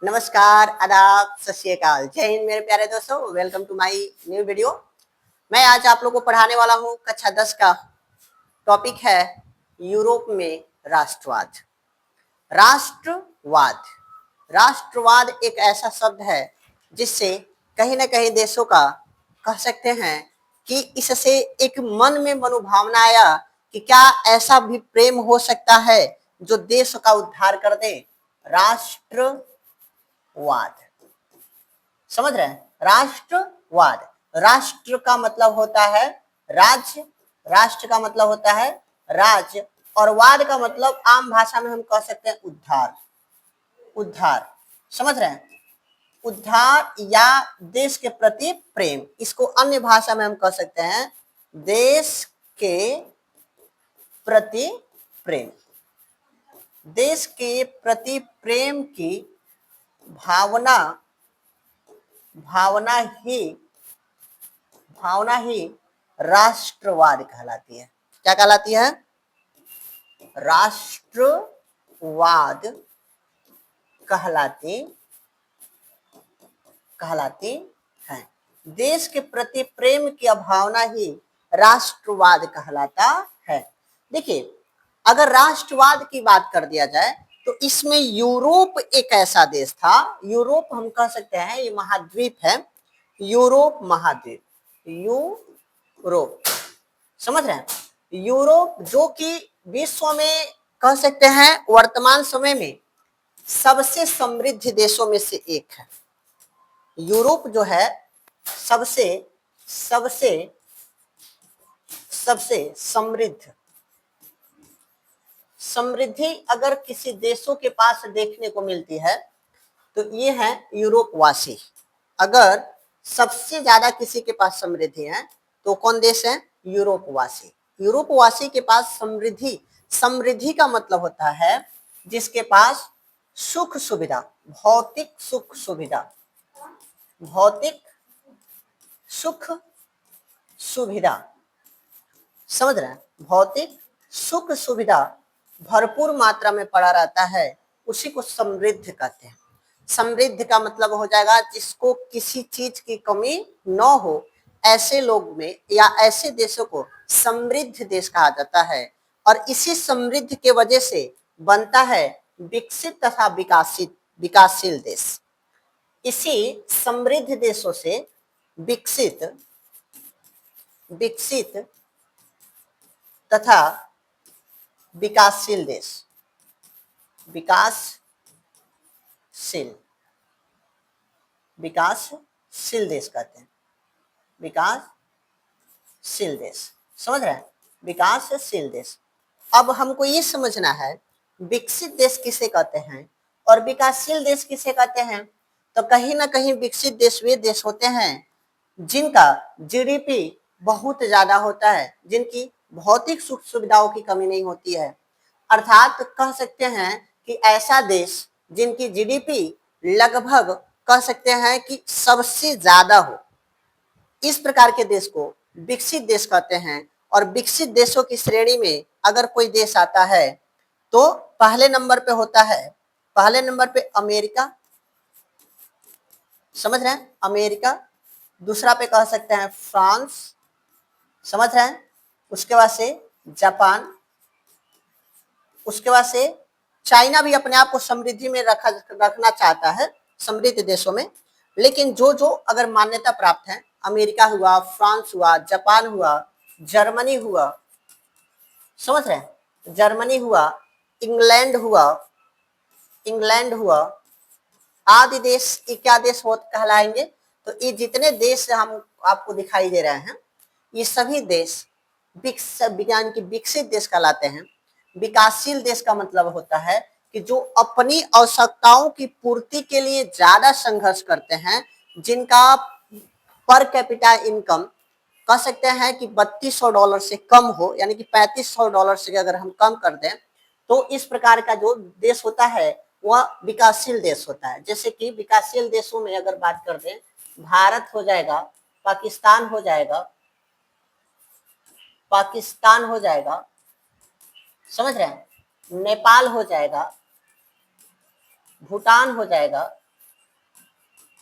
नमस्कार, आदाब, सत श्री अकाल, जय हिंद मेरे प्यारे दोस्तों। Welcome to my new video. मैं आज आप लोगों को पढ़ाने वाला हूँ कक्षा 10 का। टॉपिक है यूरोप में राष्ट्रवाद। राष्ट्रवाद राष्ट्रवाद एक ऐसा शब्द है जिससे कहीं ना कहीं देशों का कह सकते हैं कि इससे एक मन में मनोभावना आया कि क्या ऐसा भी प्रेम हो सकता है जो देश का उद्धार कर दे। राष्ट्रवाद, समझ रहे हैं? राष्ट्रवाद, राष्ट्र का मतलब होता है राज्य, राष्ट्र का मतलब होता है राज्य, और वाद का मतलब आम भाषा में हम कह सकते हैं उद्धार। उद्धार, समझ रहे हैं? उद्धार या देश के प्रति प्रेम, इसको अन्य भाषा में हम कह सकते हैं देश के प्रति प्रेम। देश के प्रति प्रेम की भावना भावना ही भावना ही राष्ट्रवाद कहलाती है। क्या कहलाती है? राष्ट्रवाद कहलाती है। देश के प्रति प्रेम की भावना ही राष्ट्रवाद कहलाता है। देखिए, अगर राष्ट्रवाद की बात कर दिया जाए तो इसमें यूरोप एक ऐसा देश था। यूरोप हम कह सकते हैं ये महाद्वीप है, यूरोप महाद्वीप, यूरोप, समझ रहे हैं? यूरोप जो कि विश्व में कह सकते हैं वर्तमान समय में सबसे समृद्ध देशों में से एक है। यूरोप जो है सबसे सबसे सबसे समृद्धि अगर किसी देशों के पास देखने को मिलती है तो ये है यूरोपवासी। अगर सबसे ज्यादा किसी के पास समृद्धि है तो कौन देश है? यूरोपवासी। यूरोपवासी के पास समृद्धि, समृद्धि का मतलब होता है जिसके पास सुख सुविधा, भौतिक सुख सुविधा, भौतिक सुख सुविधा, समझ रहे हैं? भौतिक सुख सुविधा भरपूर मात्रा में पड़ा रहता है, उसी को समृद्ध कहते हैं। समृद्ध का मतलब हो जाएगा जिसको किसी चीज की कमी न हो, ऐसे लोग में या ऐसे देशों को समृद्ध देश कहा जाता है। और इसी समृद्ध के वजह से बनता है विकसित तथा विकासशील देश। इसी समृद्ध देशों से विकसित विकसित तथा विकासशील देश, विकासशील देश कहते हैं। विकासशील देश, समझ रहे हैं? विकासशील देश। अब हमको ये समझना है विकसित देश किसे कहते हैं और विकासशील देश किसे कहते हैं। तो कहीं ना कहीं विकसित देश वे देश होते हैं जिनका जीडीपी बहुत ज्यादा होता है, जिनकी भौतिक सुख सुविधाओं की कमी नहीं होती है। अर्थात कह सकते हैं कि ऐसा देश जिनकी जीडीपी लगभग कह सकते हैं कि सबसे ज्यादा हो, इस प्रकार के देश को विकसित देश कहते हैं। और विकसित देशों की श्रेणी में अगर कोई देश आता है तो पहले नंबर पे होता है, पहले नंबर पे अमेरिका, समझ रहे हैं? अमेरिका। दूसरा पे कह सकते हैं फ्रांस, समझ रहे हैं? उसके बाद से जापान, उसके बाद से चाइना भी अपने आप को समृद्धि में रखना चाहता है, समृद्ध देशों में। लेकिन जो जो अगर मान्यता प्राप्त है, अमेरिका हुआ, फ्रांस हुआ, जापान हुआ, जर्मनी हुआ, समझ रहे हैं? जर्मनी हुआ, इंग्लैंड हुआ आदि देश क्या देश हो कहलाएंगे। तो ये जितने देश हम आपको दिखाई दे रहे हैं ये सभी देश विज्ञान की विकसित देश कहलाते हैं। विकासशील देश का मतलब होता है कि जो अपनी आवश्यकताओं की पूर्ति के लिए ज्यादा संघर्ष करते हैं, जिनका पर कैपिटा इनकम कह सकते हैं कि $3200 से कम हो, यानी कि $3500 से अगर हम कम कर दें तो इस प्रकार का जो देश होता है वह विकासशील देश होता है। जैसे कि विकासशील देशों में अगर बात कर दें, भारत हो जाएगा, पाकिस्तान हो जाएगा, समझ रहे हैं? नेपाल हो जाएगा, भूटान हो जाएगा,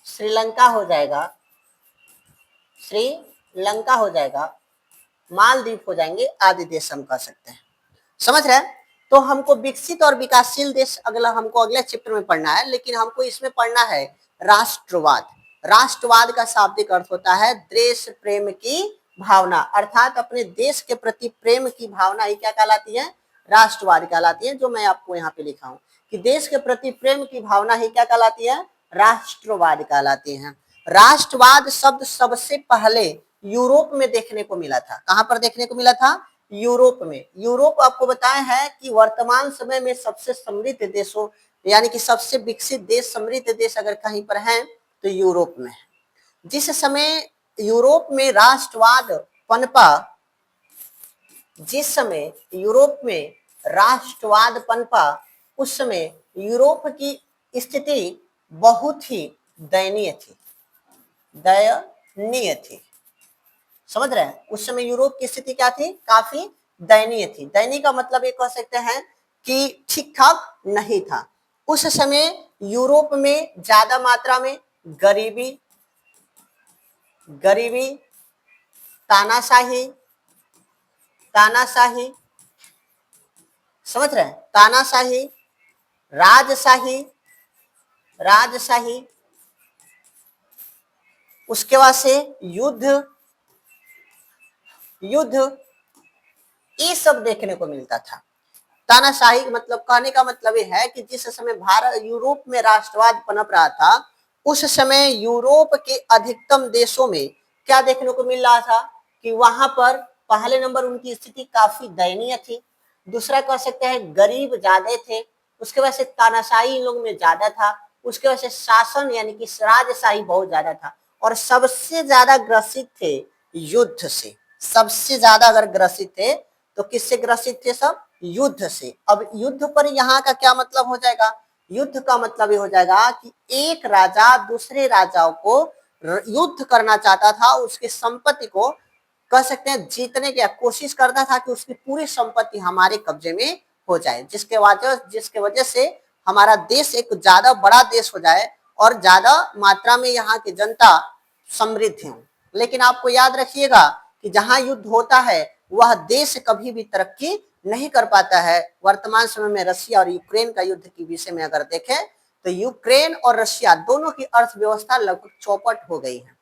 श्रीलंका हो जाएगा, श्रीलंका हो जाएगा, मालदीव हो जाएंगे, आदि देश हम कह सकते हैं। समझ रहे हैं? तो हमको विकसित और विकासशील देश अगला हमको अगले चैप्टर में पढ़ना है, लेकिन हमको इसमें पढ़ना है राष्ट्रवाद। राष्ट्रवाद का शाब्दिक अर्थ होता है देश प्रेम की भावना, अर्थात अपने देश के प्रति प्रेम की भावना ही क्या कहलाती है? राष्ट्रवाद कहलाती है। जो मैं आपको यहाँ पे लिखा हूँ कि देश के प्रति प्रेम की भावना ही क्या कहलाती है? राष्ट्रवाद कहलाती है। राष्ट्रवाद शब्द सबसे पहले यूरोप में देखने को मिला था। कहां पर देखने को मिला था? यूरोप में। यूरोप आपको बताया है कि वर्तमान समय में सबसे समृद्ध देशों यानी कि सबसे विकसित देश, समृद्ध देश अगर कहीं पर है तो यूरोप में है। जिस समय यूरोप में राष्ट्रवाद पनपा, जिस समय यूरोप में राष्ट्रवाद पनपा, उस समय यूरोप की स्थिति बहुत ही दयनीय थी, दयनीय थी। समझ रहे हैं? उस समय यूरोप की स्थिति क्या थी? काफी दयनीय थी। दयनीय का मतलब ये कह सकते हैं कि ठीक ठाक नहीं था। उस समय यूरोप में ज्यादा मात्रा में गरीबी, तानाशाही, समझ रहे हैं? तानाशाही, राजशाही, उसके बाद से युद्ध, ये सब देखने को मिलता था। तानाशाही मतलब कहने का मतलब ये है कि जिस समय भारत यूरोप में राष्ट्रवाद पनप रहा था, उस समय यूरोप के अधिकतम देशों में क्या देखने को मिल रहा था कि वहां पर पहले नंबर उनकी स्थिति काफी दयनीय थी, दूसरा कह सकते हैं गरीब ज्यादा थे, उसके वजह से तानाशाही इन लोगों में ज्यादा था, उसके वजह से शासन यानी कि राजशाही बहुत ज्यादा था, और सबसे ज्यादा ग्रसित थे युद्ध से। सबसे ज्यादा अगर ग्रसित थे तो किससे ग्रसित थे? सब युद्ध से। अब युद्ध पर यहाँ का क्या मतलब हो जाएगा? युद्ध का मतलब ये हो जाएगा कि एक राजा दूसरे राजाओं को युद्ध करना चाहता था, उसकी संपत्ति को कह सकते हैं जीतने की कोशिश करता था कि उसकी पूरी संपत्ति हमारे कब्जे में हो जाए, जिसके वजह से हमारा देश एक ज्यादा बड़ा देश हो जाए और ज्यादा मात्रा में यहाँ की जनता समृद्ध हो। लेकिन आपको याद रखिएगा कि जहां युद्ध होता है वह देश कभी भी तरक्की नहीं कर पाता है। वर्तमान समय में रशिया और यूक्रेन का युद्ध के विषय में अगर देखें तो यूक्रेन और रशिया दोनों की अर्थव्यवस्था लगभग चौपट हो गई है।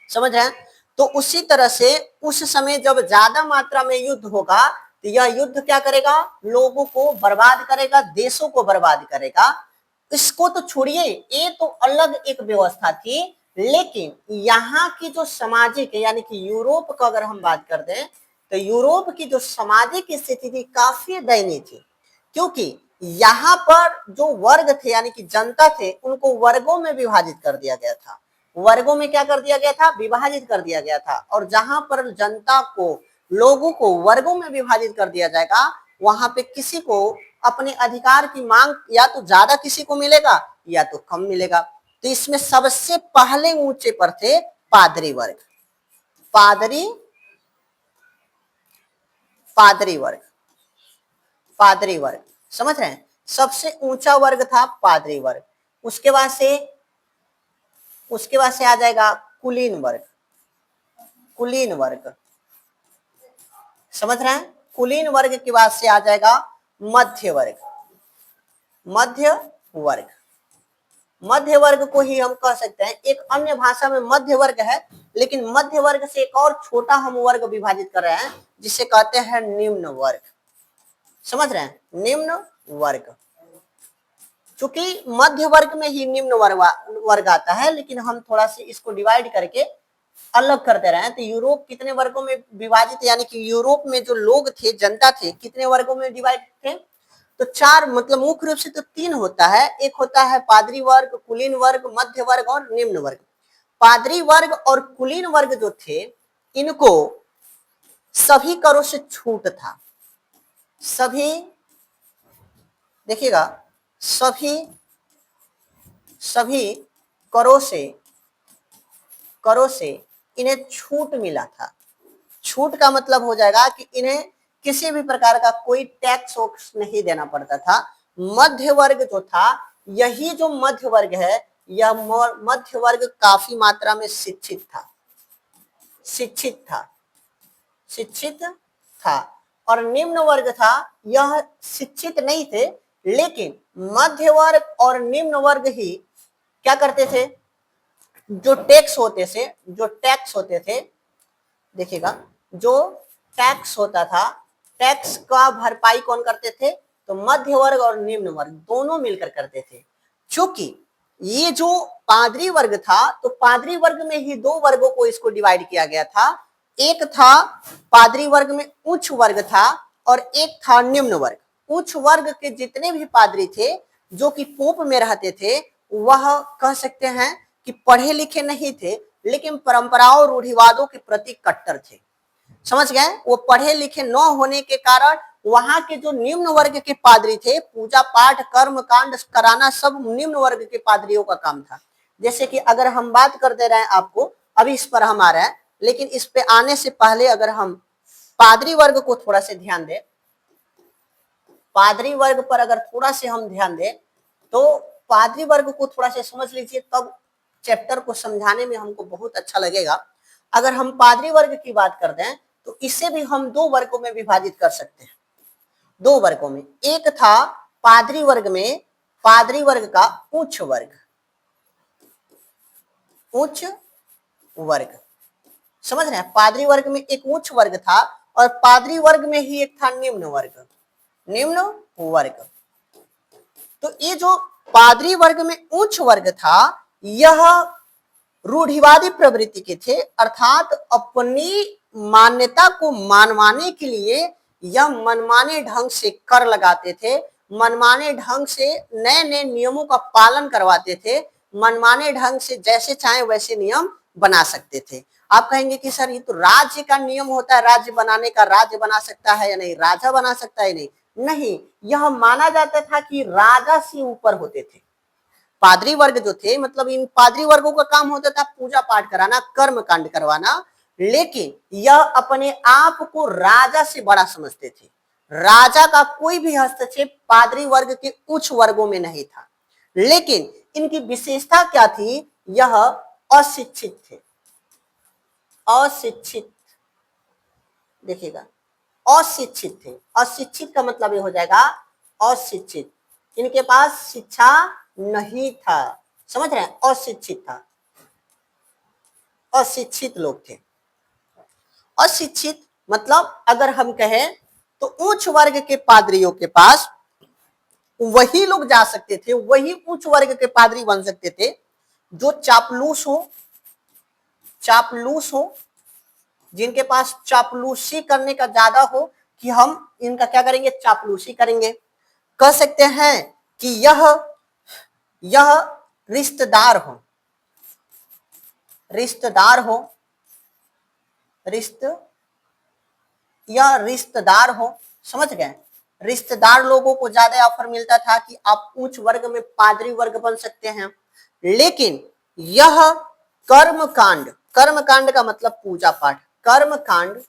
समझ रहे हैं? तो उसी तरह से उस समय जब ज्यादा मात्रा में युद्ध होगा तो यह युद्ध क्या करेगा? लोगों को बर्बाद करेगा, देशों को बर्बाद करेगा। इसको तो छोड़िए, ये तो अलग एक व्यवस्था थी, लेकिन यहाँ की जो सामाजिक यानी कि यूरोप का अगर हम बात कर दें तो यूरोप की जो सामाजिक स्थिति थी काफी दयनीय थी, क्योंकि यहाँ पर जो वर्ग थे यानी कि जनता थे उनको वर्गों में विभाजित कर दिया गया था। वर्गों में क्या कर दिया गया था? विभाजित कर दिया गया था। और जहां पर जनता को, लोगों को वर्गों में विभाजित कर दिया जाएगा, वहां पे किसी को अपने अधिकार की मांग या तो ज्यादा किसी को मिलेगा या तो कम मिलेगा। तो इसमें सबसे पहले ऊंचे पर थे पादरी वर्ग। पादरी वर्ग, समझ रहे हैं? सबसे ऊंचा वर्ग था पादरी वर्ग। उसके बाद से आ जाएगा कुलीन वर्ग, समझ रहे हैं? कुलीन वर्ग के बाद से आ जाएगा मध्य वर्ग को ही हम कह सकते हैं, एक अन्य भाषा में मध्य वर्ग है, लेकिन मध्य वर्ग से एक और छोटा हम वर्ग विभाजित कर रहे हैं जिसे कहते हैं निम्न वर्ग। समझ रहे हैं? निम्न वर्ग, चूंकि मध्य वर्ग में ही निम्न वर्ग आता है, लेकिन हम थोड़ा सा इसको डिवाइड करके अलग कर दे रहे हैं। तो यूरोप कितने वर्गों में विभाजित, यानी कि यूरोप में जो लोग थे, जनता थे, कितने वर्गों में डिवाइड थे? तो चार, मतलब मुख्य रूप से तो तीन होता है। एक होता है पादरी वर्ग, कुलीन वर्ग, मध्य वर्ग और निम्न वर्ग। पादरी वर्ग और कुलीन वर्ग जो थे, इनको सभी करों से छूट था। सभी, देखिएगा, सभी करों से इन्हें छूट मिला था। छूट का मतलब हो जाएगा कि इन्हें किसी भी प्रकार का कोई टैक्स नहीं देना पड़ता था। मध्य वर्ग जो था, यही जो मध्य वर्ग है, यह मध्य वर्ग काफी मात्रा में शिक्षित था, शिक्षित था, शिक्षित था। और निम्न वर्ग था, यह शिक्षित नहीं थे, लेकिन मध्य वर्ग और निम्न वर्ग ही क्या करते थे, जो टैक्स होते थे, जो टैक्स होते थे, देखिएगा, जो टैक्स होता था, टैक्स का भरपाई कौन करते थे, तो मध्य वर्ग और निम्न वर्ग दोनों मिलकर करते थे। क्योंकि ये जो पादरी वर्ग था, तो पादरी वर्ग में ही दो वर्गों को इसको डिवाइड किया गया था। एक था पादरी वर्ग में उच्च वर्ग था और एक था निम्न वर्ग। उच्च वर्ग के जितने भी पादरी थे जो कि पोप में रहते थे, वह कह सकते हैं कि पढ़े लिखे नहीं थे, लेकिन परंपराओं रूढ़िवादों के प्रति कट्टर थे। समझ गए, वो पढ़े लिखे न होने के कारण वहां के जो निम्न वर्ग के पादरी थे, पूजा पाठ कर्म कांड कराना सब निम्न वर्ग के पादरियों का काम था। जैसे कि अगर हम बात कर दे रहे हैं आपको, अभी इस पर हम आ रहे हैं, लेकिन इस पे आने से पहले अगर हम पादरी वर्ग को थोड़ा से ध्यान दें, पादरी वर्ग पर अगर थोड़ा से हम ध्यान दें, तो पादरी वर्ग को थोड़ा से समझ लीजिए, तब चैप्टर को समझाने में हमको बहुत अच्छा लगेगा। अगर हम पादरी वर्ग की बात कर दें, तो इसे भी हम दो वर्गों में विभाजित कर सकते हैं, दो वर्गों में। एक था पादरी वर्ग में, पादरी वर्ग का उच्च वर्ग, उच्च वर्ग, समझ रहे हैं, पादरी वर्ग में एक उच्च वर्ग था और पादरी वर्ग में ही एक था निम्न वर्ग, निम्न वर्ग। तो ये जो पादरी वर्ग में उच्च वर्ग था, यह रूढ़िवादी प्रवृत्ति के थे, अर्थात अपनी मान्यता को मनवाने के लिए यह मनमाने ढंग से कर लगाते थे, मनमाने ढंग से नए नए नियमों का पालन करवाते थे, मनमाने ढंग से जैसे चाहे वैसे नियम बना सकते थे। आप कहेंगे कि सर ये तो राज्य का नियम होता है, राज्य बनाने का, राज्य बना सकता है या नहीं, राजा बना सकता है नहीं, नहीं, यह माना जाता था कि राजा से ऊपर होते थे। पादरी वर्ग जो थे, मतलब इन पादरी वर्गों का काम होता था पूजा पाठ कराना, कर्म कांड करवाना, लेकिन यह अपने आप को राजा से बड़ा समझते थे। राजा का कोई भी हस्तक्षेप पादरी वर्ग के उच्च वर्गों में नहीं था। लेकिन इनकी विशेषता क्या थी, यह अशिक्षित थे, अशिक्षित, देखिएगा, अशिक्षित थे। अशिक्षित का मतलब ये हो जाएगा अशिक्षित, इनके पास शिक्षा नहीं था, समझ रहे हैं, अशिक्षित था, अशिक्षित लोग थे। अशिक्षित मतलब अगर हम कहें तो उच्च वर्ग के पादरियों के पास वही लोग जा सकते थे, वही उच्च वर्ग के पादरी बन सकते थे जो चापलूस हो, चापलूस हो, जिनके पास चापलूसी करने का ज्यादा हो, कि हम इनका क्या करेंगे, चापलूसी करेंगे। कह सकते हैं कि यह रिश्तेदार हो, रिश्तेदार हो, यह रिश्तेदार हो, समझ गए। रिश्तेदार लोगों को ज्यादा ऑफर मिलता था कि आप उच्च वर्ग में पादरी वर्ग बन सकते हैं। लेकिन यह कर्म कांड, कर्म कांड का मतलब पूजा पाठ, कर्म कांड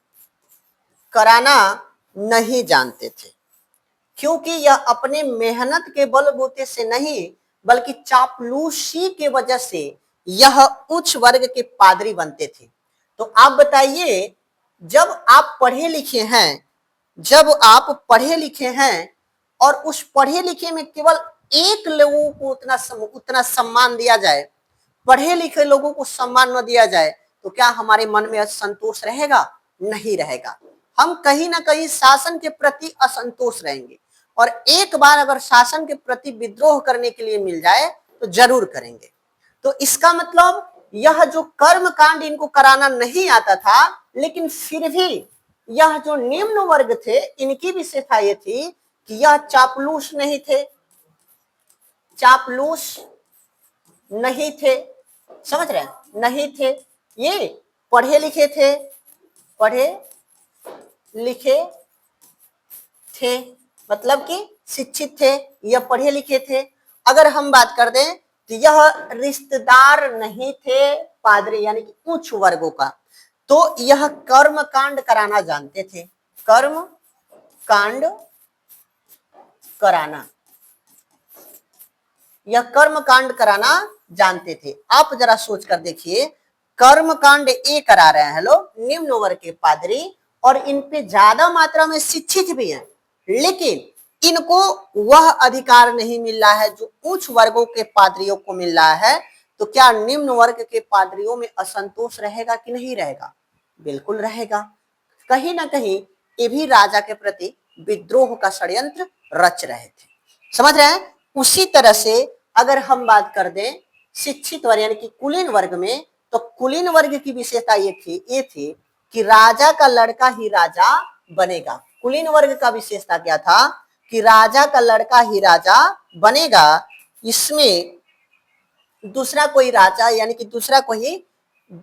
कराना नहीं जानते थे, क्योंकि यह अपने मेहनत के बलबूते से नहीं, बल्कि चापलूसी के वजह से यह उच्च वर्ग के पादरी बनते थे। तो आप बताइए, जब आप पढ़े लिखे हैं, जब आप पढ़े लिखे हैं और उस पढ़े लिखे में केवल एक लोगों को उतना सम्मान दिया जाए, पढ़े लिखे लोगों को सम्मान न दिया जाए, तो क्या हमारे मन में असंतोष रहेगा? नहीं रहेगा। हम कहीं ना कहीं शासन के प्रति असंतोष रहेंगे, और एक बार अगर शासन के प्रति विद्रोह करने के लिए मिल जाए तो जरूर करेंगे। तो इसका मतलब यह जो कर्म कांड इनको कराना नहीं आता था, लेकिन फिर भी यह जो निम्न वर्ग थे, इनकी विशेषता ये थी कि यह चापलूस नहीं थे, चापलूस नहीं थे, समझ रहे हैं, नहीं थे, ये पढ़े लिखे थे, पढ़े लिखे थे, मतलब कि शिक्षित थे, यह पढ़े लिखे थे। अगर हम बात कर दें तो यह रिश्तेदार नहीं थे पादरी यानी कि उच्च वर्गों का, तो यह कर्म कांड कराना जानते थे, कर्म कांड कराना, यह कर्म कांड कराना जानते थे। आप जरा सोच कर देखिए, कर्मकांड ए करा रहे हैं लोग, निम्न वर्ग के पादरी, और इन पे ज्यादा मात्रा में शिक्षित भी हैं, लेकिन इनको वह अधिकार नहीं मिल रहा है जो उच्च वर्गों के पादरियों को मिल रहा है। तो क्या निम्न वर्ग के पादरियों में असंतोष रहेगा कि नहीं रहेगा? बिल्कुल रहेगा। कहीं ना कहीं ये भी राजा के प्रति विद्रोह का षड्यंत्र रच रहे थे। समझ रहे हैं? उसी तरह से अगर हम बात कर दें शिक्षित वर्ग यानी कि कुलीन वर्ग में, तो कुलीन वर्ग की विशेषता ये थी कि राजा का लड़का ही राजा बनेगा। कुलीन वर्ग का विशेषता क्या था कि राजा का लड़का ही राजा बनेगा। इसमें दूसरा कोई राजा यानी कि दूसरा कोई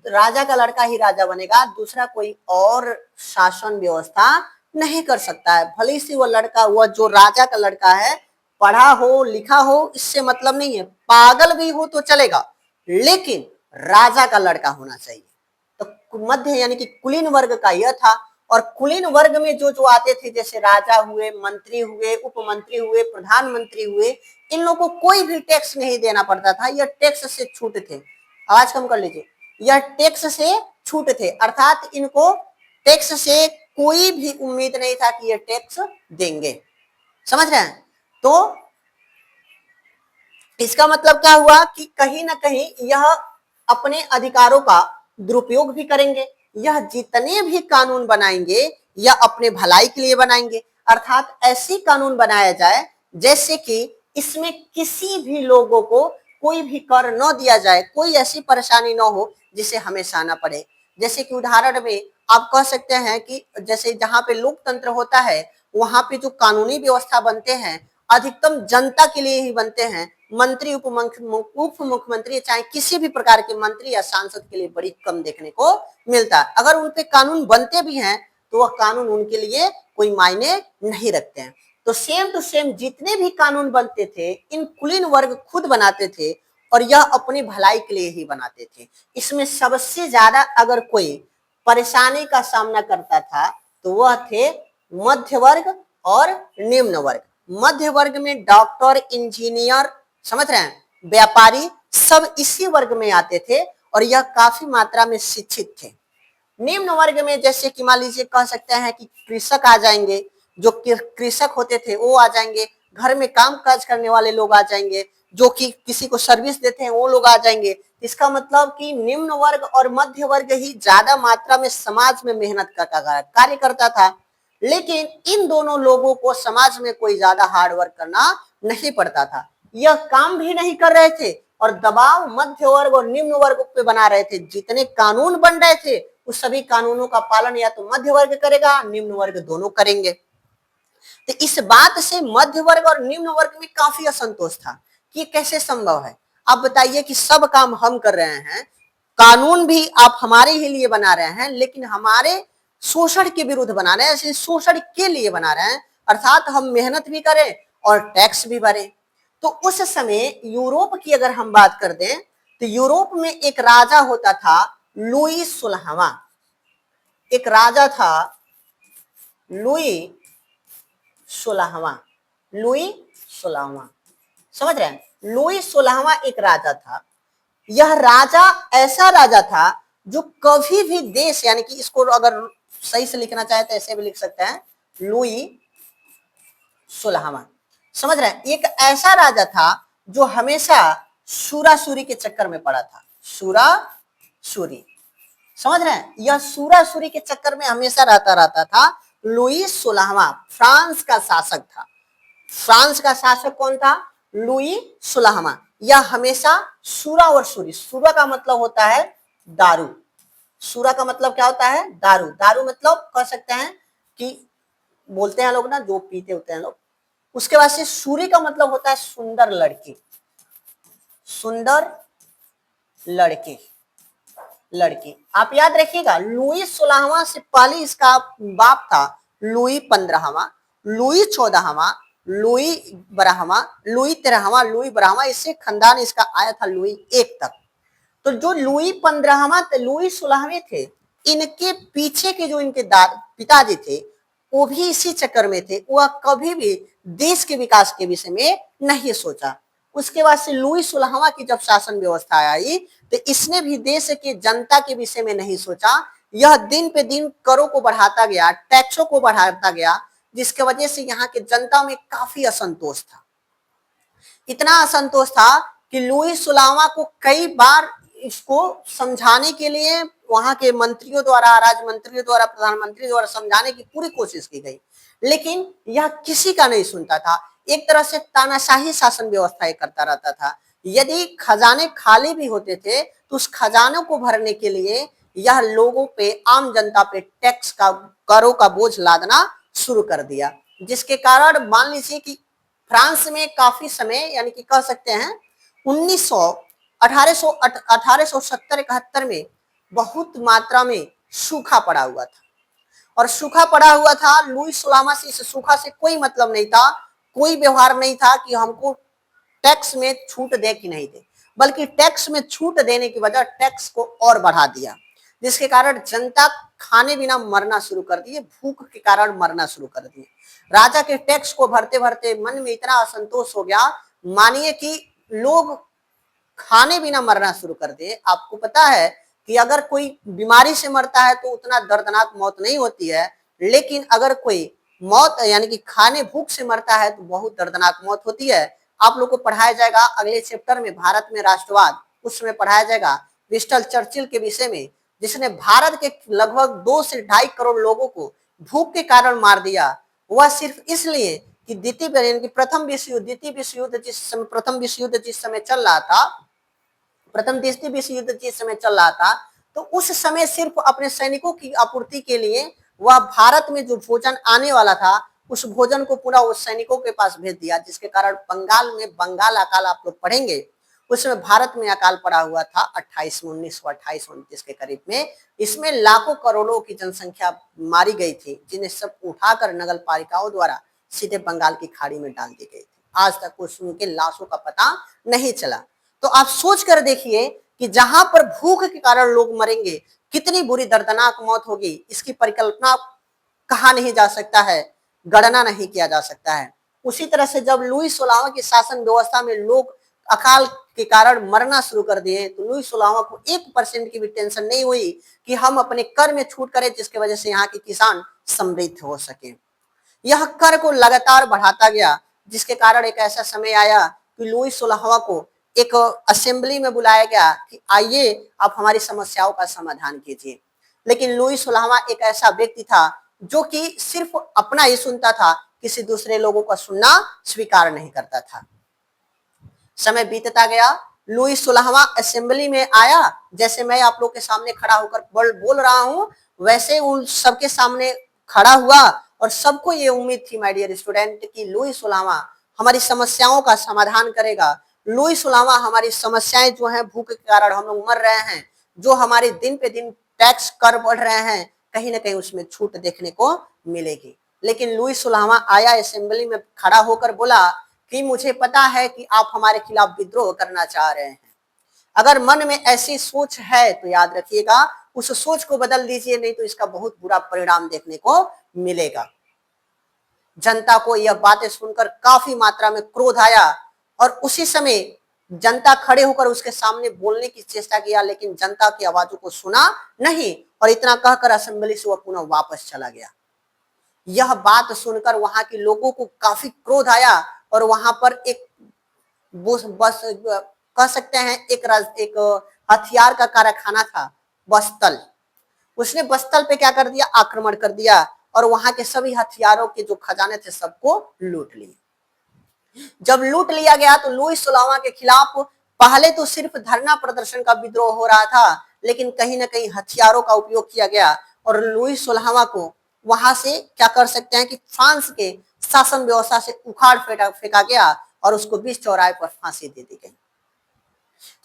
राजा का लड़का ही राजा बनेगा, दूसरा कोई और शासन व्यवस्था नहीं कर सकता है। भले से वो लड़का, वह जो राजा का लड़का है, पढ़ा हो लिखा हो इससे मतलब नहीं है, पागल भी हो तो चलेगा, लेकिन राजा का लड़का होना चाहिए। तो मध्य यानी कि कुलीन वर्ग का यह था। और कुलीन वर्ग में जो जो आते थे, जैसे राजा हुए, मंत्री हुए, उपमंत्री हुए, प्रधानमंत्री हुए, इन लोगों को कोई भी टैक्स नहीं देना पड़ता था, यह टैक्स से छूट थे। आवाज कम कर लीजिए, यह टैक्स से छूट थे, अर्थात इनको टैक्स से कोई भी उम्मीद नहीं था कि यह टैक्स देंगे। समझ रहे हैं? तो इसका मतलब क्या हुआ कि कहीं ना कहीं यह अपने अधिकारों का दुरुपयोग भी करेंगे। यह जितने भी कानून बनाएंगे यह अपने भलाई के लिए बनाएंगे, अर्थात ऐसी कानून बनाया जाए जैसे कि इसमें किसी भी लोगों को कोई भी कर न दिया जाए, कोई ऐसी परेशानी न हो जिसे हमें सहना पड़े। जैसे कि उदाहरण में आप कह सकते हैं कि जैसे जहां पे लोकतंत्र होता है वहां पे जो कानूनी व्यवस्था बनते हैं अधिकतम जनता के लिए ही बनते हैं। मंत्री, उप मुख्यमंत्री, चाहे किसी भी प्रकार के मंत्री या सांसद के लिए बड़ी कम देखने को मिलता है। अगर उन पे कानून बनते भी हैं तो वह कानून उनके लिए कोई मायने नहीं रखते हैं। तो सेम टू सेम जितने भी कानून बनते थे इन कुलीन वर्ग खुद बनाते थे, और यह अपनी भलाई के लिए ही बनाते थे। इसमें सबसे ज्यादा अगर कोई परेशानी का सामना करता था तो वह थे मध्य वर्ग और निम्न वर्ग। मध्य वर्ग में डॉक्टर, इंजीनियर, समझ रहे हैं, व्यापारी, सब इसी वर्ग में आते थे और यह काफी मात्रा में शिक्षित थे। निम्न वर्ग में जैसे कि मान लीजिए कह सकते हैं कि कृषक आ जाएंगे, जो कृषक होते थे वो आ जाएंगे, घर में काम काज करने वाले लोग आ जाएंगे, जो कि किसी को सर्विस देते हैं वो लोग आ जाएंगे। इसका मतलब कि निम्न वर्ग और मध्य वर्ग ही ज्यादा मात्रा में समाज में मेहनत का कार्य करता था, लेकिन इन दोनों लोगों को समाज में कोई ज्यादा हार्ड वर्क करना नहीं पड़ता था। यह काम भी नहीं कर रहे थे और दबाव मध्य वर्ग और निम्न वर्ग पे बना रहे थे। जितने कानून बन रहे थे उस सभी कानूनों का पालन या तो मध्य वर्ग करेगा, निम्न वर्ग दोनों करेंगे। तो इस बात से मध्य वर्ग और निम्न वर्ग में काफी असंतोष था कि कैसे संभव है। आप बताइए कि सब काम हम कर रहे हैं, कानून भी आप हमारे ही लिए बना रहे हैं, लेकिन हमारे शोषण के विरुद्ध बना रहे हैं, ऐसे शोषण के लिए बना रहे हैं, अर्थात हम मेहनत भी करें और टैक्स भी भरें। तो उस समय यूरोप की अगर हम बात कर दें तो यूरोप में एक राजा होता था लुई 16वां। एक राजा था लुई 16वां। लुई 16वां, समझ रहे हैं? लुई 16वां एक राजा था। यह राजा ऐसा राजा था जो कभी भी देश, यानी कि इसको अगर सही से लिखना चाहे तो ऐसे भी लिख सकते हैं, लुई 16वां। समझ रहे हैं? एक ऐसा राजा था जो हमेशा सूरासूरी के चक्कर में पड़ा था। सूरासूरी, समझ रहे हैं? यह सूरासूरी के चक्कर में हमेशा रहता था। लुई 16वां फ्रांस का शासक था। फ्रांस का शासक कौन था? लुई 16वां। यह हमेशा सूरा और सूरी, सूरा का मतलब होता है दारू। सूरा का मतलब क्या होता है? दारू। दारू मतलब कह सकते हैं कि बोलते हैं लोग ना, जो पीते होते हैं लोग। उसके बाद से सूरी का मतलब होता है सुंदर लड़की। सुंदर लड़की, लड़की। आप याद रखिएगा लुई 16वां से पहले इसका बाप था लुई 15वां, लुई 14वां, लुई 12वां, लुई 13वां, लुई 12वां, इससे खानदान इसका आया था लुई 1 तक। तो जो लुई 15वां लुई 16वें थे, इनके पीछे के जो इनके पिताजी थे वो भी इसी चक्कर में थे। वह कभी भी देश के विकास के विषय में नहीं सोचा। उसके बाद से लुई 16वां की जब शासन व्यवस्था आई तो इसने भी देश के जनता के विषय में नहीं सोचा। यह दिन पे दिन करों को बढ़ाता गया, टैक्सों को बढ़ाता गया, जिसके वजह से यहाँ के जनता में काफी असंतोष था। इतना असंतोष था कि लुई 16वां को कई बार इसको समझाने के लिए वहां के मंत्रियों द्वारा, राज्य मंत्रियों द्वारा, प्रधानमंत्री द्वारा समझाने की पूरी कोशिश की गई, लेकिन यह किसी का नहीं सुनता था। एक तरह से तानाशाही शासन व्यवस्था करता रहता था। यदि खजाने खाली भी होते थे तो उस खजानों को भरने के लिए यह लोगों पे, आम जनता पे टैक्स का, करों का बोझ लादना शुरू कर दिया, जिसके कारण मान लीजिए कि फ्रांस में काफी समय, यानी कि कह सकते हैं 1870-71 में बहुत मात्रा में सूखा पड़ा हुआ था। और सूखा पड़ा हुआ था, लुई 16वां से इस सूखा से कोई मतलब नहीं था, कोई व्यवहार नहीं था कि हमको टैक्स में छूट दे कि नहीं दे, बल्कि टैक्स में छूट देने की वजह टैक्स को और बढ़ा दिया, जिसके कारण जनता खाने बिना मरना शुरू कर दिए, भूख के कारण मरना शुरू कर दिए। राजा के टैक्स को भरते भरते मन में इतना असंतोष हो गया, मानिए कि लोग खाने बिना मरना शुरू कर दिए। आपको पता है कि अगर कोई बीमारी से मरता है तो उतना दर्दनाक मौत नहीं होती है, लेकिन अगर कोई मौत यानी कि खाने भूख से मरता है तो बहुत दर्दनाक मौत होती है। आप लोग को पढ़ाया जाएगा अगले चैप्टर में, भारत में राष्ट्रवाद, उसमें पढ़ाया जाएगा विंस्टन चर्चिल के विषय में, जिसने भारत के लगभग 2 से 2.5 करोड़ लोगों को भूख के कारण मार दिया। वह सिर्फ इसलिए कि प्रथम विश्व युद्ध, द्वितीय विश्व युद्ध जिस समय, प्रथम विश्व युद्ध जिस समय चल रहा था, प्रथम द्वितीय विश्व युद्ध जिस समय चल रहा था, तो उस समय सिर्फ अपने सैनिकों की आपूर्ति के लिए वह भारत में जो भोजन आने वाला था उस भोजन को पूरा उस सैनिकों के पास भेज दिया, जिसके कारण बंगाल में बंगाल अकाल आप लोग पढ़ेंगे, उसमें भारत में अकाल पड़ा हुआ था 1928-29 के करीब में। इसमें लाखों करोड़ों की जनसंख्या मारी गई थी, जिन्हें सब उठाकर नगर पालिकाओं द्वारा सीधे बंगाल की खाड़ी में डाल दी गई थी। आज तक उनके लाशों का पता नहीं चला। तो आप सोच कर देखिए कि जहां पर भूख के कारण लोग मरेंगे, कितनी बुरी दर्दनाक मौत होगी, इसकी परिकल्पना कहा नहीं जा सकता है, गणना नहीं किया जा सकता है। उसी तरह से जब लुई 16वां की शासन व्यवस्था में लोग अकाल के कारण मरना शुरू कर दिए, तो लुई 16वां को 1% की भी टेंशन नहीं हुई कि हम अपने कर में छूट करें, जिसकी वजह से यहाँ के किसान समृद्ध हो सके। यह कर को लगातार बढ़ाता गया, जिसके कारण एक ऐसा समय आया कि लुई 16वां को एक असेंबली में बुलाया गया कि आइए आप हमारी समस्याओं का समाधान कीजिए। लेकिन लुई 16वां एक ऐसा व्यक्ति था जो कि सिर्फ अपना ही सुनता था, किसी दूसरे लोगों का सुनना स्वीकार नहीं करता था। समय बीतता गया, लुई 16वां असेंबली में आया, जैसे मैं आप लोग के सामने खड़ा होकर बोल रहा हूं, वैसे उन सबके सामने खड़ा हुआ और सबको ये उम्मीद थी माय डियर स्टूडेंट कि लुई 16वां हमारी समस्याओं का समाधान करेगा। लुई 16वां हमारी समस्याएं जो हैं, भूख के कारण हम लोग मर रहे हैं, जो हमारे दिन पे दिन टैक्स कर बढ़ रहे हैं, कहीं ना कहीं उसमें छूट देखने को मिलेगी। लेकिन लुई 16वां आया, असेंबली में खड़ा होकर बोला कि मुझे पता है कि आप हमारे खिलाफ विद्रोह करना चाह रहे हैं। अगर मन में ऐसी सोच है तो याद रखिएगा, उस सोच को बदल दीजिए, नहीं तो इसका बहुत बुरा परिणाम देखने को मिलेगा। जनता को यह बातें सुनकर काफी मात्रा में क्रोध आया और उसी समय जनता खड़े होकर उसके सामने बोलने की चेष्टा किया, लेकिन जनता की आवाजों को सुना नहीं और इतना कहकर असेंबली से वह पुनः वापस चला गया। यह बात सुनकर वहां के लोगों को काफी क्रोध आया और वहां पर एक बस कह सकते हैं एक हथियार का कारखाना था, बस्तल। उसने बस्तल पे क्या कर दिया, आक्रमण कर दिया और वहां के सभी हथियारों के जो खजाने थे सबको लूट लिए। जब लूट लिया गया तो लुई 16वां के खिलाफ पहले तो सिर्फ धरना प्रदर्शन का विद्रोह हो रहा था, लेकिन कहीं ना कहीं हथियारों का उपयोग किया गया और लुई 16वां को वहां से क्या कर सकते हैं कि फ्रांस के शासन व्यवस्था से उखाड़ फेंका गया और उसको बीच चौराहे पर फांसी दे दी गई।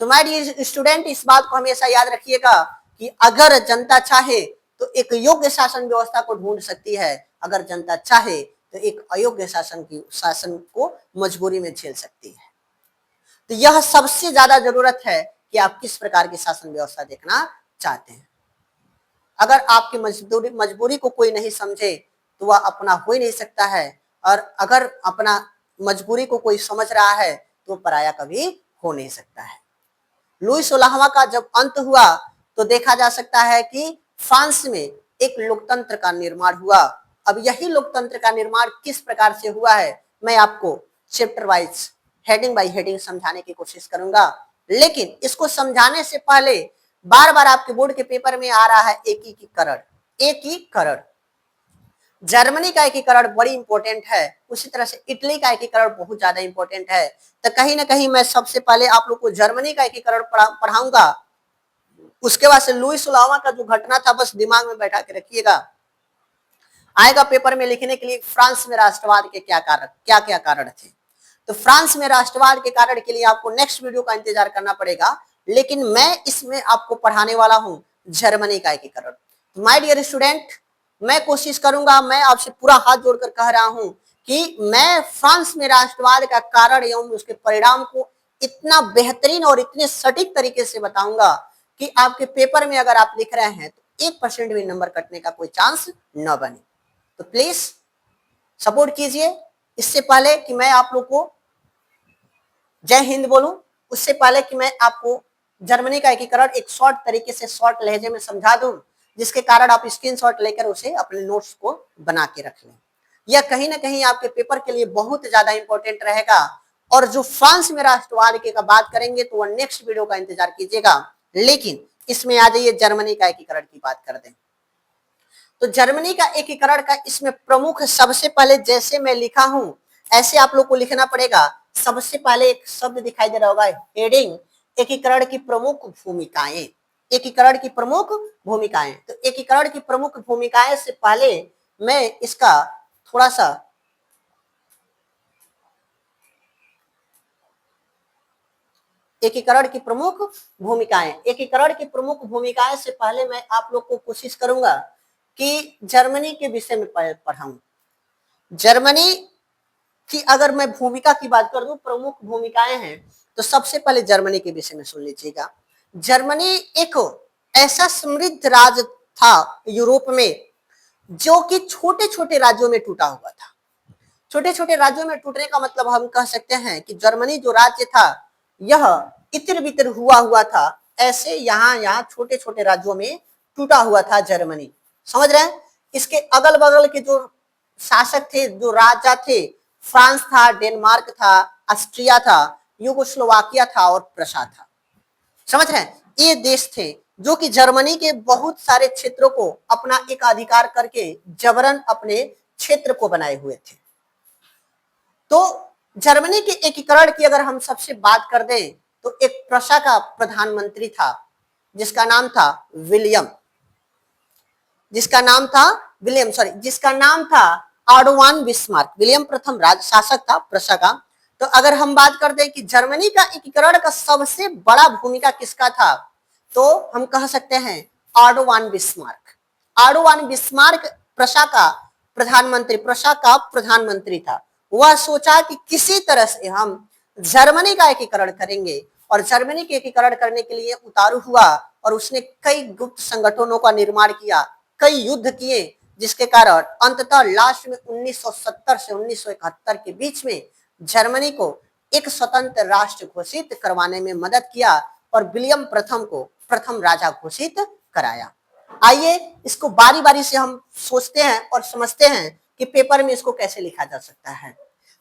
तो माय डियर स्टूडेंट, इस बात को हमेशा याद रखिएगा कि अगर जनता चाहे तो एक योग्य शासन व्यवस्था को ढूंढ सकती है, अगर जनता चाहे तो एक अयोग्य शासन को मजबूरी में झेल सकती है। तो यह सबसे ज्यादा जरूरत है कि आप किस प्रकार की शासन व्यवस्था देखना चाहते हैं। अगर आपकी मजबूरी को कोई नहीं समझे तो वह अपना हो ही नहीं सकता है, और अगर अपना मजबूरी को कोई समझ रहा है तो पराया कभी हो नहीं सकता है। लुई 16वां का जब अंत हुआ तो देखा जा सकता है कि फ्रांस में एक लोकतंत्र का निर्माण हुआ। अब यही लोकतंत्र का निर्माण किस प्रकार से हुआ है मैं आपको chapter wise heading by heading समझाने की कोशिश करूंगा, लेकिन इसको समझाने से पहले बार बार आपके बोर्ड के पेपर में आ रहा है एकीकरण। एकीकरण, जर्मनी का एकीकरण बड़ी इंपॉर्टेंट है, उसी तरह से इटली का एकीकरण बहुत ज्यादा इंपॉर्टेंट है। तो कहीं ना कहीं मैं सबसे पहले आप लोग को जर्मनी का एकीकरण पढ़ाऊंगा, उसके बाद से लुई 16वां का जो घटना था बस दिमाग में बैठा के रखिएगा। आएगा पेपर में लिखने के लिए फ्रांस में राष्ट्रवाद के क्या क्या कारण थे। तो फ्रांस में राष्ट्रवाद के कारण के लिए आपको नेक्स्ट वीडियो का इंतजार करना पड़ेगा, लेकिन मैं इसमें आपको पढ़ाने वाला हूं जर्मनी का एकीकरण। माय डियर स्टूडेंट, मैं कोशिश करूंगा, मैं आपसे पूरा हाथ जोड़कर कह रहा हूं कि मैं फ्रांस में राष्ट्रवाद का कारण एवं उसके परिणाम को इतना बेहतरीन और इतने सटीक तरीके से बताऊंगा कि आपके पेपर में अगर आप लिख रहे हैं तो 1% भी नंबर कटने का कोई चांस न बने। तो प्लीज सपोर्ट कीजिए। इससे पहले कि मैं आप लोग को जय हिंद बोलूं, उससे पहले कि मैं आपको जर्मनी का एकीकरण एक शॉर्ट तरीके से शॉर्ट लहजे में समझा दूं, जिसके कारण आप स्क्रीनशॉट लेकर उसे अपने नोट्स को बना के रख लें। यह कहीं ना कहीं आपके पेपर के लिए बहुत ज्यादा इंपॉर्टेंट रहेगा। और जो फ्रांस में राष्ट्रवाद की बात करेंगे तो वह नेक्स्ट वीडियो का इंतजार कीजिएगा, लेकिन इसमें आ जाइए जर्मनी का एकीकरण की बात कर दें। तो जर्मनी का एकीकरण का इसमें प्रमुख, सबसे पहले जैसे मैं लिखा हूं ऐसे आप लोग को लिखना पड़ेगा। सबसे पहले एक शब्द दिखाई दे रहा होगा हेडिंग, एकीकरण की प्रमुख भूमिकाएं। एकीकरण की प्रमुख भूमिकाएं, तो एकीकरण की प्रमुख भूमिकाएं से पहले मैं इसका थोड़ा सा एकीकरण की प्रमुख भूमिकाएं, एकीकरण की प्रमुख भूमिकाएं से पहले मैं आप लोग को कोशिश करूंगा कि जर्मनी के विषय में पढ़ाऊं। जर्मनी की अगर मैं भूमिका की बात कर दूं, प्रमुख भूमिकाएं हैं, तो सबसे पहले जर्मनी के विषय में सुन लीजिएगा। जर्मनी एक ऐसा समृद्ध राज्य था यूरोप में जो कि छोटे छोटे राज्यों में टूटा हुआ था। छोटे छोटे राज्यों में टूटने का मतलब हम कह सकते हैं कि जर्मनी जो राज्य था यह इतर बितर हुआ था, ऐसे यहाँ छोटे छोटे राज्यों में टूटा हुआ था जर्मनी। समझ रहे हैं? इसके अगल बगल के जो शासक थे, जो राजा थे, फ्रांस था, डेनमार्क था, ऑस्ट्रिया था, यूगोस्लोवाकिया था और प्रशा था। समझ रहे हैं? ये देश थे जो कि जर्मनी के बहुत सारे क्षेत्रों को अपना एकाधिकार करके जबरन अपने क्षेत्र को बनाए हुए थे। तो जर्मनी के एकीकरण की अगर हम सबसे बात कर दें तो एक प्रशा का प्रधानमंत्री था जिसका नाम था विलियम, जिसका नाम था आडोवान बिस्मार्क। विलियम प्रथम राज शासक था प्रशा का। तो अगर हम बात करते हैं कि जर्मनी का एकीकरण का सबसे बड़ा भूमिका किसका था, तो हम कह सकते हैं आडोवान बिस्मार्क। आडोवान बिस्मार्क प्रशा का प्रधानमंत्री था। वह सोचा कि किसी तरह से हम जर्मनी का एकीकरण करेंगे और जर्मनी के एकीकरण करने के लिए उतारू हुआ और उसने कई गुप्त संगठनों का निर्माण किया, कई युद्ध किए, जिसके कारण अंततः लास्ट में 1970 से 1971 के बीच में जर्मनी को एक स्वतंत्र राष्ट्र घोषित करवाने में मदद किया और विलियम प्रथम को प्रथम राजा घोषित कराया। आइए इसको बारी बारी से हम सोचते हैं और समझते हैं कि पेपर में इसको कैसे लिखा जा सकता है।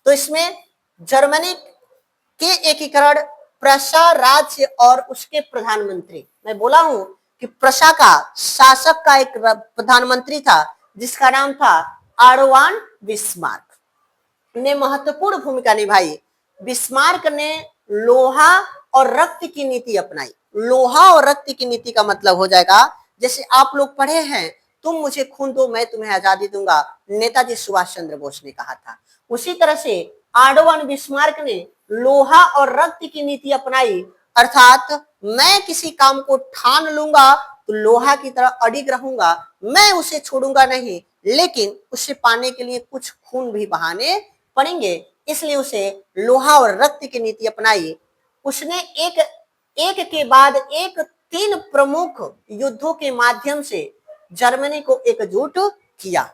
तो इसमें जर्मनी के एकीकरण, प्रशा राज्य और उसके प्रधानमंत्री, मैं बोला हूं कि प्रशा का शासक का एक प्रधानमंत्री था जिसका नाम था आडोवान बिस्मार्क ने महत्वपूर्ण भूमिका निभाई। बिस्मार्क ने लोहा और रक्त की नीति अपनाई। लोहा और रक्त की नीति का मतलब हो जाएगा, जैसे आप लोग पढ़े हैं, तुम मुझे खून दो मैं तुम्हें आजादी दूंगा, नेताजी सुभाष चंद्र बोस ने कहा था। उसी तरह से आडोवान बिस्मार्क ने लोहा और रक्त की नीति अपनाई, अर्थात मैं किसी काम को ठान लूंगा तो लोहा की तरह अडिग रहूंगा, मैं उसे छोड़ूंगा नहीं, लेकिन उसे पाने के लिए कुछ खून भी बहाने पड़ेंगे, इसलिए उसे लोहा और रक्त की नीति अपनाई। उसने एक के बाद एक 3 प्रमुख युद्धों के माध्यम से जर्मनी को एकजुट किया।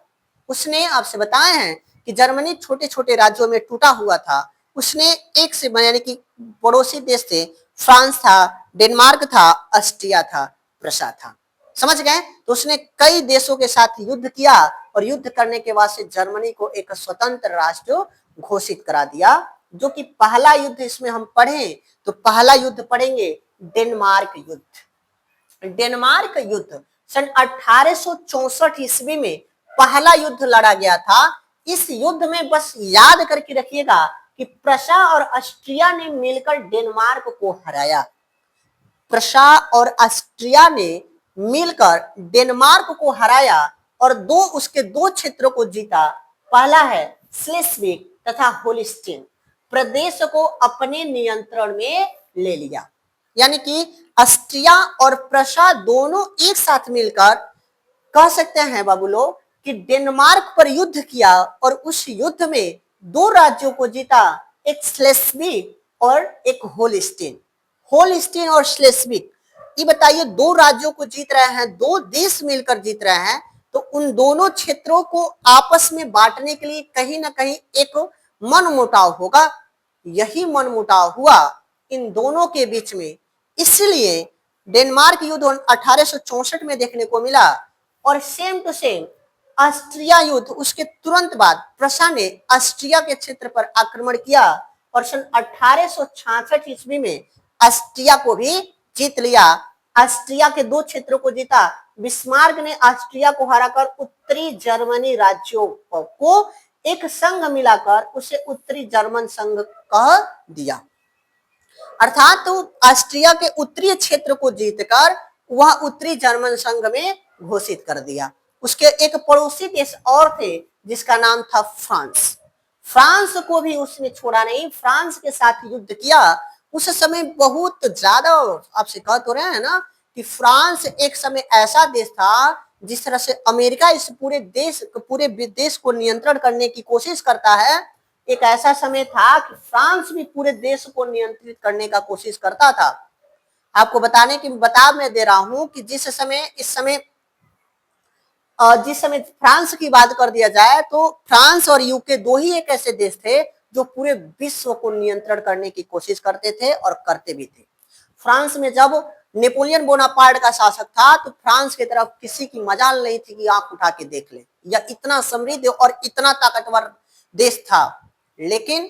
उसने आपसे बताए हैं कि जर्मनी छोटे छोटे राज्यों में टूटा हुआ था, उसने एक से यानी कि पड़ोसी देश थे, फ्रांस था, डेनमार्क था, ऑस्ट्रिया था, प्रशा था। समझ गए? तो उसने कई देशों के साथ युद्ध किया और युद्ध करने के बाद से जर्मनी को एक स्वतंत्र राष्ट्र घोषित करा दिया। जो कि पहला युद्ध इसमें हम पढ़े तो पहला युद्ध पढ़ेंगे डेनमार्क युद्ध। डेनमार्क युद्ध सन 1864 ईस्वी में पहला युद्ध लड़ा गया था। इस युद्ध में बस याद करके रखिएगा कि प्रशा और ऑस्ट्रिया ने मिलकर डेनमार्क को हराया। प्रशा और ऑस्ट्रिया ने मिलकर डेनमार्क को हराया और उसके दो क्षेत्रों को जीता। पहला है स्लेस्विग तथा होलिस्टीन प्रदेश को अपने नियंत्रण में ले लिया। यानी कि ऑस्ट्रिया और प्रशा दोनों एक साथ मिलकर कह सकते हैं बाबू लोग कि डेनमार्क पर युद्ध किया और उस युद्ध में दो राज्यों को जीता, एक स्लेस्विग और एक होलिस्टीन। होलिस्टीन और स्लेस्विग, ये बताइए दो राज्यों को जीत रहे हैं, दो देश मिलकर जीत रहे हैं, तो उन दोनों क्षेत्रों को आपस में बांटने के लिए कहीं ना कहीं एक मनमुटाव होगा। यही मनमुटाव हुआ इन दोनों के बीच में, इसलिए डेनमार्क युद्ध 1864 में देखने को मिला और सेम टू सेम ऑस्ट्रिया युद्ध उसके तुरंत बाद प्रशा ने ऑस्ट्रिया के क्षेत्र पर आक्रमण किया और सन 1866 ईस्वी में ऑस्ट्रिया को भी जीत लिया। ऑस्ट्रिया के दो क्षेत्रों को जीता। बिस्मार्क ने ऑस्ट्रिया को हराकर उत्तरी जर्मनी राज्यों को एक संघ मिलाकर उसे उत्तरी जर्मन संघ कह दिया। अर्थात तो ऑस्ट्रिया के उत्तरी क्षेत्र को जीतकर वह उत्तरी जर्मन संघ में घोषित कर दिया। उसके एक पड़ोसी देश और थे जिसका नाम था फ्रांस। फ्रांस को भी उसने छोड़ा नहीं, फ्रांस के साथ युद्ध किया। उस समय बहुत ज्यादा, आपसे कह तो रहे हैं ना कि फ्रांस एक समय ऐसा देश था जिस तरह से अमेरिका इस पूरे देश को नियंत्रण करने की कोशिश करता है, एक ऐसा समय था कि फ्रांस भी पूरे देश को नियंत्रित करने का कोशिश करता था। आपको बता मैं दे रहा हूं कि जिस समय फ्रांस की बात कर दिया जाए तो फ्रांस और यूके दो ही एक ऐसे देश थे जो पूरे विश्व को नियंत्रण करने की कोशिश करते थे और करते भी थे। फ्रांस में जब नेपोलियन बोनापार्ट का शासक था तो फ्रांस की तरफ किसी की मजाल नहीं थी कि आंख उठा के देख ले, या इतना समृद्ध और इतना ताकतवर देश था। लेकिन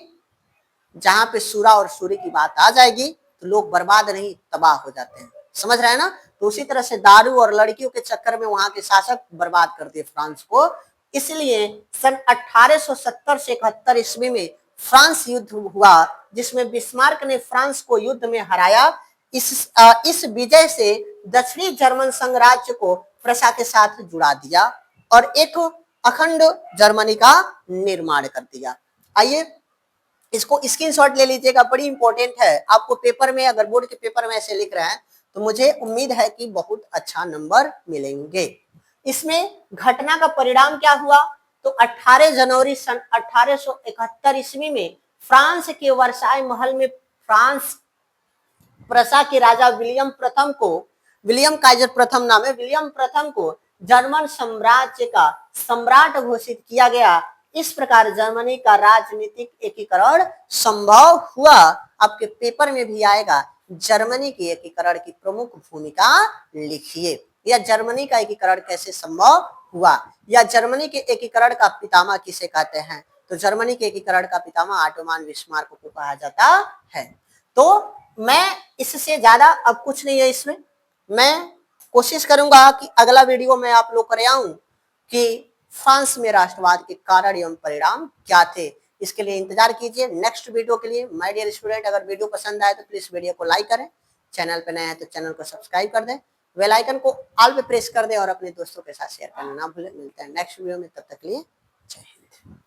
जहां पे सूरा और सूरी की बात आ जाएगी तो लोग बर्बाद नहीं तबाह हो जाते हैं। समझ रहे हैं ना? तो उसी तरह से दारू और लड़कियों के चक्कर में वहां के शासक बर्बाद कर दिए फ्रांस को। इसलिए सन 1870 से 71 ईस्वी में फ्रांस युद्ध हुआ जिसमें बिस्मार्क ने फ्रांस को युद्ध में हराया। इस विजय से दक्षिणी जर्मन संघराज्य को प्रशा के साथ जुड़ा दिया और एक अखंड जर्मनी का निर्माण कर दिया। आइए इसको स्क्रीनशॉट ले लीजिएगा, बड़ी इंपॉर्टेंट है। आपको पेपर में, अगर बोर्ड के पेपर में ऐसे लिख रहे हैं तो मुझे उम्मीद है कि बहुत अच्छा नंबर मिलेंगे। इसमें घटना का परिणाम क्या हुआ तो 18 जनवरी सन 1871 ईस्वी में फ्रांस के वर्साई महल में फ्रांस प्रशा के राजा विलियम काइजर प्रथम नाम है, विलियम प्रथम को जर्मन साम्राज्य का सम्राट घोषित किया गया। इस प्रकार जर्मनी का राजनीतिक एकीकरण संभव हुआ। आपके पेपर में भी आएगा, जर्मनी के एकीकरण की प्रमुख भूमिका लिखिए, या जर्मनी का एकीकरण कैसे संभव हुआ, या जर्मनी के एकीकरण का पितामह किसे कहते हैं। तो जर्मनी के एकीकरण का पितामह ऑटोमान बिस्मार्क को कहा जाता है। तो मैं इससे ज्यादा अब कुछ नहीं है इसमें। मैं कोशिश करूंगा कि अगला वीडियो में आप लोग कर आऊं कि फ्रांस में राष्ट्रवाद के कारण एवं परिणाम क्या थे। इसके लिए इंतजार कीजिए नेक्स्ट वीडियो के लिए। माय डियर स्टूडेंट, अगर वीडियो पसंद आए तो प्लीज वीडियो को लाइक करें, चैनल पे नए हैं तो चैनल को सब्सक्राइब कर दें, बेल आइकन को ऑल पे प्रेस कर दें और अपने दोस्तों के साथ शेयर करना ना भूलें। मिलते हैं नेक्स्ट वीडियो में, तब तक के लिए जय हिंद।